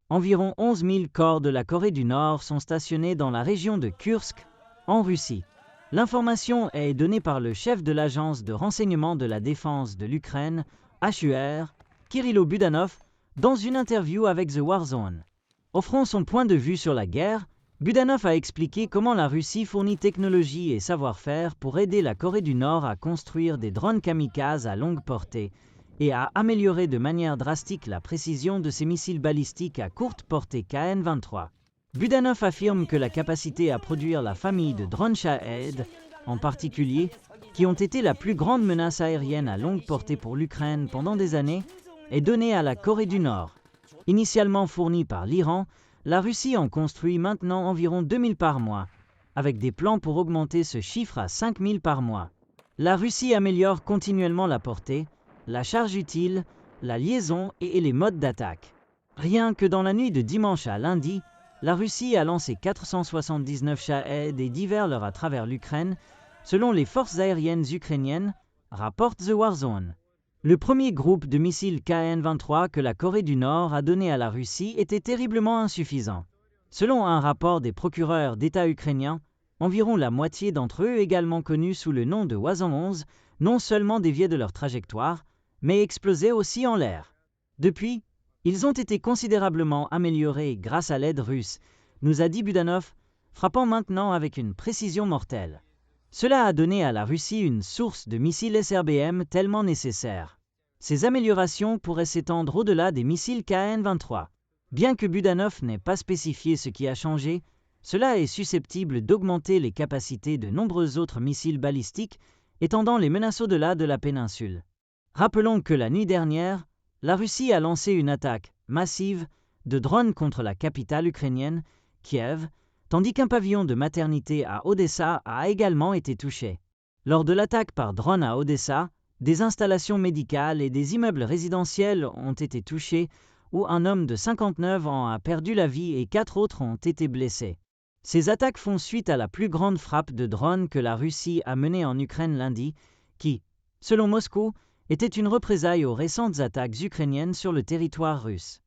environ 11 000 corps de la Corée du Nord sont stationnés dans la région de Kursk, en Russie. L'information est donnée par le chef de l'agence de renseignement de la défense de l'Ukraine, HUR, Kirilo Budanov, dans une interview avec The Warzone. Offrant son point de vue sur la guerre, Budanov a expliqué comment la Russie fournit technologie et savoir-faire pour aider la Corée du Nord à construire des drones kamikazes à longue portée et à améliorer de manière drastique la précision de ses missiles balistiques à courte portée KN-23. Budanov affirme que la capacité à produire la famille de drones Shahed, en particulier, qui ont été la plus grande menace aérienne à longue portée pour l'Ukraine pendant des années, est donnée à la Corée du Nord. Initialement fournie par l'Iran, la Russie en construit maintenant environ 2000 par mois, avec des plans pour augmenter ce chiffre à 5000 par mois. La Russie améliore continuellement la portée, la charge utile, la liaison et les modes d'attaque. Rien que dans la nuit de dimanche à lundi, la Russie a lancé 479 Shahed et divers leurs à travers l'Ukraine, selon les forces aériennes ukrainiennes, rapporte The Warzone. Le premier groupe de missiles KN-23 que la Corée du Nord a donné à la Russie était terriblement insuffisant. Selon un rapport des procureurs d'État ukrainiens, environ la moitié d'entre eux, également connus sous le nom de Wazon-11, non seulement déviaient de leur trajectoire, mais explosaient aussi en l'air. Depuis, ils ont été considérablement améliorés grâce à l'aide russe, nous a dit Budanov, frappant maintenant avec une précision mortelle. Cela a donné à la Russie une source de missiles SRBM tellement nécessaire. Ces améliorations pourraient s'étendre au-delà des missiles KN-23. Bien que Budanov n'ait pas spécifié ce qui a changé, cela est susceptible d'augmenter les capacités de nombreux autres missiles balistiques, étendant les menaces au-delà de la péninsule. Rappelons que la nuit dernière, la Russie a lancé une attaque massive de drones contre la capitale ukrainienne, Kiev, tandis qu'un pavillon de maternité à Odessa a également été touché. Lors de l'attaque par drone à Odessa, des installations médicales et des immeubles résidentiels ont été touchés, où un homme de 59 ans a perdu la vie et 4 autres ont été blessés. Ces attaques font suite à la plus grande frappe de drones que la Russie a menée en Ukraine lundi, qui, selon Moscou, était une représaille aux récentes attaques ukrainiennes sur le territoire russe.